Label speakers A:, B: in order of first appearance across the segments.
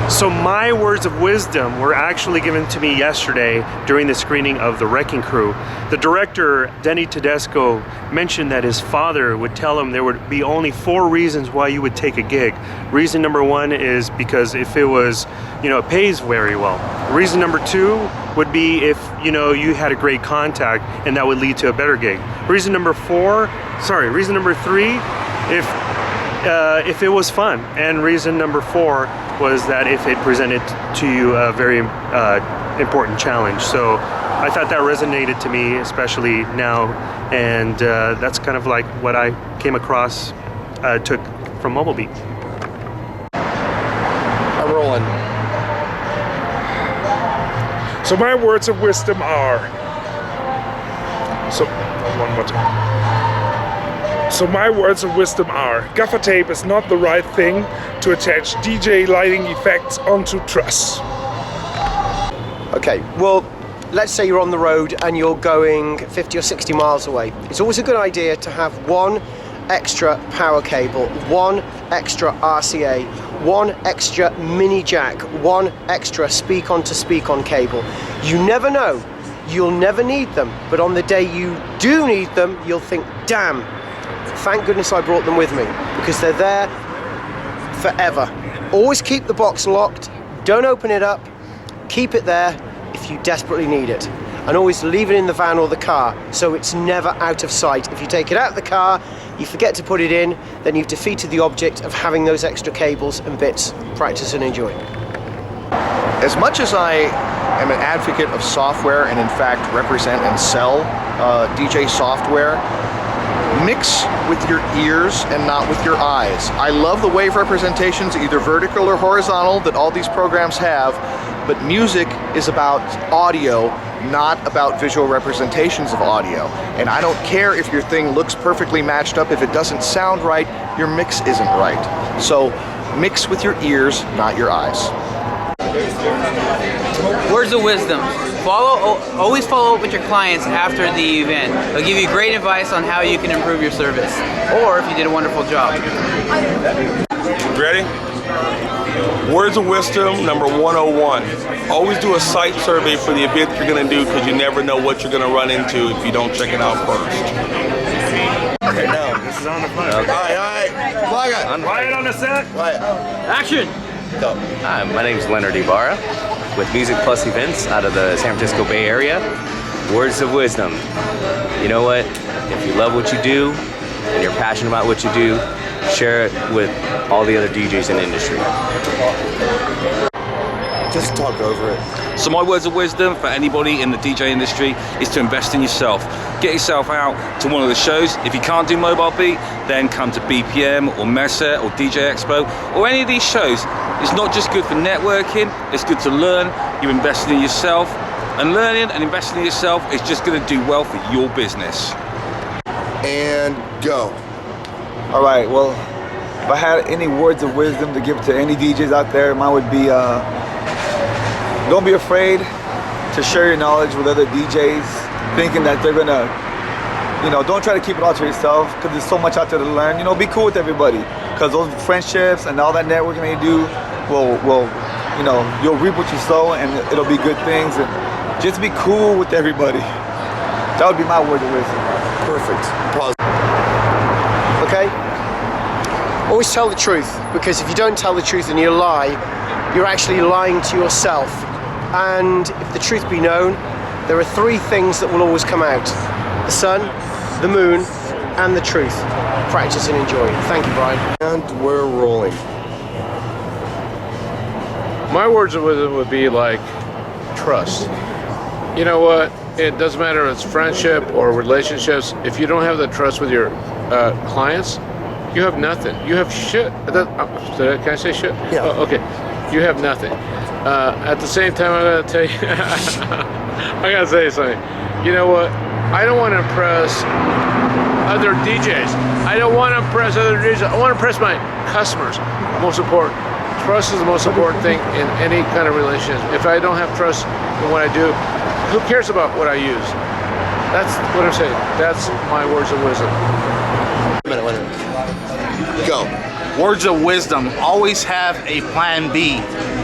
A: So my words of wisdom were actually given to me yesterday during the screening of The Wrecking Crew. The director, Denny Tedesco, mentioned that his father would tell him there would be only 4 reasons why you would take a gig. Reason number 1 is because if it was, it pays very well. Reason number 2 would be if, you had a great contact and that would lead to a better gig. Reason number 3, if it was fun. And reason number 4 was that if it presented to you a very important challenge. So I thought that resonated to me, especially now, and that's kind of like what I came across, took from Mobile Beat.
B: I'm rolling.
C: So my words of wisdom are, one more time. So my words of wisdom are, gaffer tape is not the right thing to attach DJ lighting effects onto truss.
B: Okay, well, let's say you're on the road and you're going 50 or 60 miles away. It's always a good idea to have 1 extra power cable, 1 extra RCA, 1 extra mini jack, 1 extra speak-on to speak-on cable. You never know, you'll never need them, but on the day you do need them, you'll think, damn, thank goodness I brought them with me, because they're there forever. Always keep the box locked, don't open it up, keep it there if you desperately need it. And always leave it in the van or the car, so it's never out of sight. If you take it out of the car, you forget to put it in, then you've defeated the object of having those extra cables and bits. Practice and enjoy.
D: As much as I am an advocate of software and in fact represent and sell DJ software, mix with your ears and not with your eyes. I love the wave representations, either vertical or horizontal, that all these programs have, but music is about audio, not about visual representations of audio. And I don't care if your thing looks perfectly matched up. If it doesn't sound right, your mix isn't right. So mix with your ears, not your eyes.
E: Words of wisdom. Always follow up with your clients after the event. They'll give you great advice on how you can improve your service, or if you did a wonderful job.
F: Ready? Words of wisdom number 101. Always do a site survey for the event you're going to do, because you never know what you're going to run into if you don't check it out first.
D: Okay, now.
A: This is on the front.
D: Okay. All right.
A: Quiet on the set.
D: Quiet.
E: Action!
D: Go.
G: Hi, my name is Leonard Ibarra with Music Plus Events out of the San Francisco Bay Area. Words of wisdom. You know what? If you love what you do and you're passionate about what you do, share it with all the other DJs in the industry.
D: Just talk over it.
H: So my words of wisdom for anybody in the DJ industry is to invest in yourself. Get yourself out to one of the shows. If you can't do Mobile Beat, then come to BPM or Messe or DJ Expo or any of these shows. It's not just good for networking, it's good to learn. You're investing in yourself, and learning and investing in yourself is just going to do well for your business.
D: And go.
I: All right, well, if I had any words of wisdom to give to any DJs out there, mine would be, don't be afraid to share your knowledge with other DJs, thinking that they're gonna, don't try to keep it all to yourself, because there's so much out there to learn. Be cool with everybody, because those friendships and all that networking they do will you'll reap what you sow, and it'll be good things. And just be cool with everybody. That would be my word of wisdom.
D: Perfect. Pause.
B: Okay? Always tell the truth, because if you don't tell the truth and you lie, you're actually lying to yourself. And if the truth be known, there are 3 things that will always come out: the sun, the moon, and the truth. Practice and enjoy. Thank you, Brian.
D: And we're rolling.
C: My words of wisdom would be like, trust. You know what? It doesn't matter if it's friendship or relationships. If you don't have the trust with your clients, you have nothing. You have shit. Can I say shit?
B: Yeah.
C: Oh, okay. You have nothing. At the same time, I'm gonna tell you, I gotta say something. You know what? I don't want to impress other DJs. I don't want to impress other DJs. I want to impress my customers. Most important. Trust is the most important thing in any kind of relationship. If I don't have trust in what I do, who cares about what I use? That's what I'm saying. That's my words of wisdom.
D: Wait a minute. Go.
J: Words of wisdom, always have a plan B.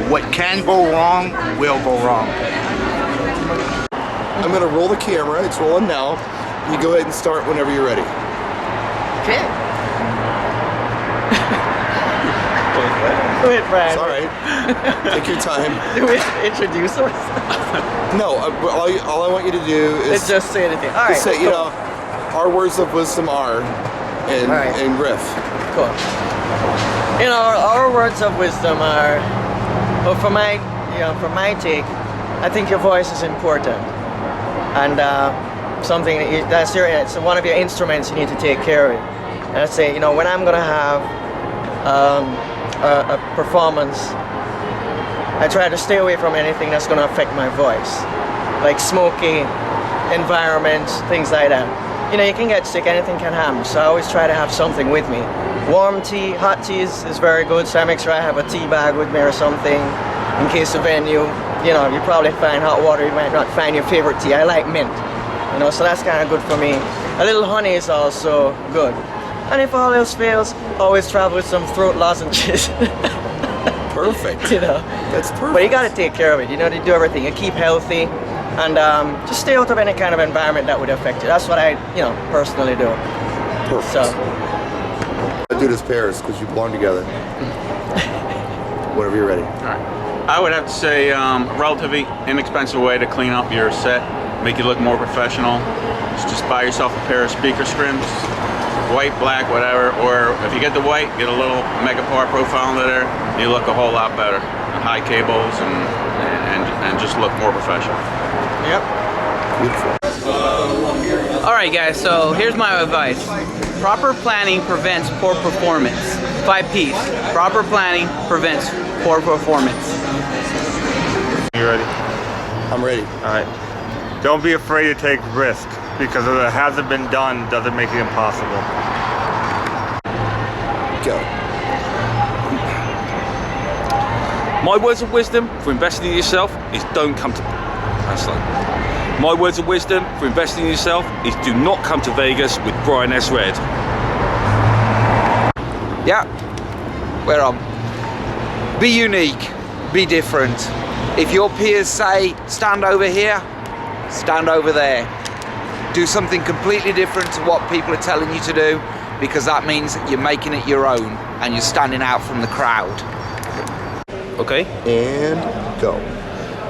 J: what can go wrong will go wrong.
K: I'm gonna roll the camera. It's rolling now. You go ahead and start whenever you're ready.
B: Okay. Go ahead, Brian.
K: It's all right. Take your time.
B: Do we introduce ourselves?
K: No, all I want you to do is
B: Let's just say anything. All right.
K: just say, you
B: cool.
K: know, our words of wisdom are, and
B: All right.
K: and riff.
B: Cool. You know, our words of wisdom are, well, from my take, I think your voice is important, and something it's one of your instruments you need to take care of it. And I say, you know, when I'm gonna have a performance, I try to stay away from anything that's gonna affect my voice, like smoky environments, things like that. You know, you can get sick, anything can happen, so I always try to have something with me. Warm tea, hot tea is very good, so I make sure I have a tea bag with me or something in case the venue, you know, you probably find hot water, you might not find your favorite tea. I like mint, you know, so that's kind of good for me. A little honey is also good. And if all else fails, always travel with some throat lozenges.
K: Perfect.
B: You know,
K: That's perfect.
B: but you got to take care of it. You know, to do everything. You keep healthy, and just stay out of any kind of environment that would affect you. That's what I, you know, personally do.
K: Perfect.
B: So,
K: Let's do this pairs because you belong together. Whenever you're ready.
L: All right. I would have to say a relatively inexpensive way to clean up your set, make you look more professional. Just buy yourself a pair of speaker scrims, white, black, whatever. Or if you get the white, get a little Megapar profile under there. You look a whole lot better. High cables and just look more professional.
B: yep.
K: Beautiful.
E: All right, guys, so here's my advice. Proper planning prevents poor performance. 5 P's. Proper planning prevents poor performance.
M: You ready?
K: I'm ready.
M: All right. Don't be afraid to take risk because if it hasn't been done, doesn't make it impossible.
K: Go.
H: My words of wisdom for investing in yourself is don't come to... That's like... My words of wisdom for investing in yourself is do not come to Vegas with Brian S. Red.
J: Yeah, we're on. Be unique, be different. If your peers say, stand over here, stand over there. Do something completely different to what people are telling you to do, because that means you're making it your own and you're standing out from the crowd.
N: Okay.
K: And go.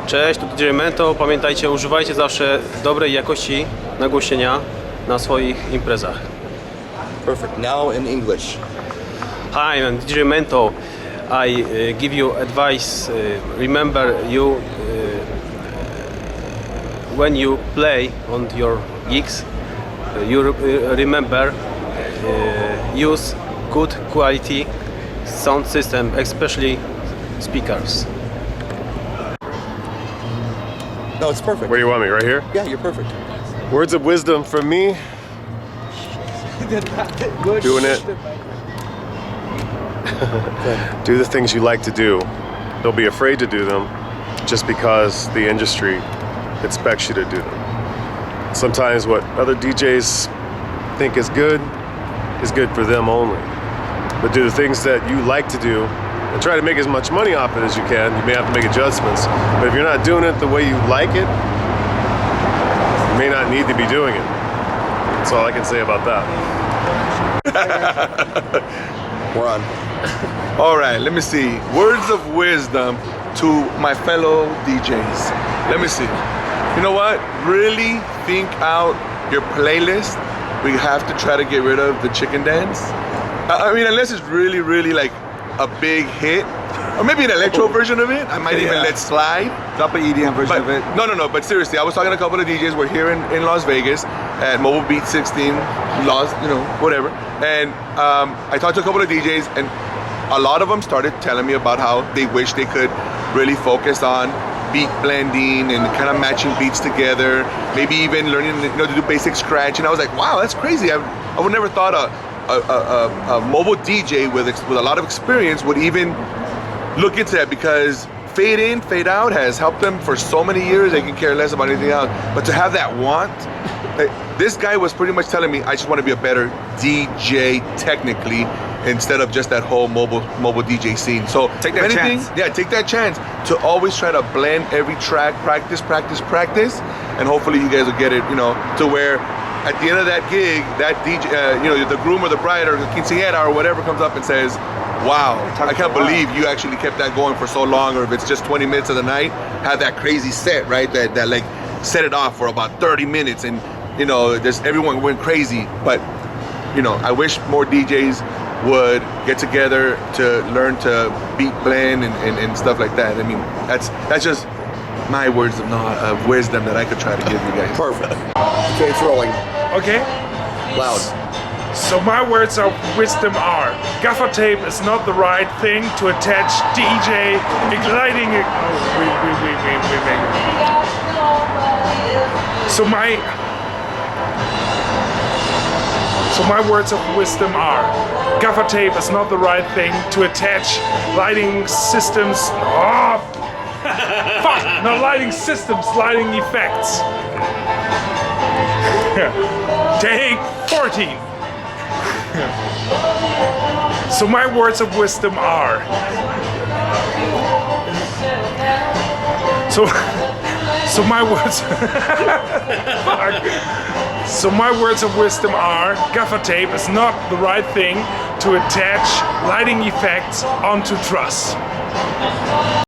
N: Cześć, tu DJ Mento. Pamiętajcie, używajcie zawsze dobrej jakości nagłośnienia na swoich imprezach.
K: Perfect. Now in English.
N: Hi, I'm DJ Mento. I give you advice. Remember, when you play on your gigs, you remember use good quality sound system, especially speakers.
K: No, it's perfect.
A: Where do you want me? Right here?
K: Yeah, you're perfect.
A: Words of wisdom from me. Doing it. Do the things you like to do. Don't be afraid to do them just because the industry expects you to do them. Sometimes what other DJs think is good for them only. But do the things that you like to do and try to make as much money off it as you can. You may have to make adjustments. But if you're not doing it the way you like it, you may not need to be doing it. That's all I can say about that.
K: We're on.
O: All right, let me see. Words of wisdom to my fellow DJs. Let me see. You know what? Really think out your playlist. We have to try to get rid of the chicken dance. I mean, unless it's really, really like a big hit, or maybe an electro version of it, I might even let slide.
I: Drop an EDM version of it.
O: No, but seriously, I was talking to a couple of DJs. We're here in Las Vegas at Mobile Beat 16, whatever. And I talked to a couple of DJs, and a lot of them started telling me about how they wish they could really focus on beat blending and kind of matching beats together, maybe even learning to do basic scratch. And I was like, wow, that's crazy. I would never thought a mobile DJ with a lot of experience would even look into that, because fade in, fade out has helped them for so many years. They can care less about anything else. But to have that want, this guy was pretty much telling me, I just want to be a better DJ technically, instead of just that whole mobile DJ scene. So
D: Take that
O: if anything,
D: chance.
O: yeah, take that chance to always try to blend every track, practice, and hopefully you guys will get it, you know, to where at the end of that gig, that DJ, you know, the groom or the bride or the quinceañera or whatever comes up and says, wow, I can't believe you actually kept that going for so long, or if it's just 20 minutes of the night, have that crazy set, right? That like set it off for about 30 minutes and, you know, everyone went crazy. But, you know, I wish more DJs would get together to learn to beat blend and stuff like that. I mean, that's just my words of wisdom that I could try to give you guys.
B: Perfect. Okay, it's rolling.
P: Okay.
O: Loud.
P: So my words of wisdom are: gaffer tape is not the right thing to attach DJ igniting. So my words of wisdom are: gaffer tape is not the right thing to attach lighting systems. Oh, fuck! Not lighting systems, lighting effects. Take 14. So my words of wisdom are. So my words. Fuck. So my words of wisdom are: gaffer tape is not the right thing to attach lighting effects onto truss.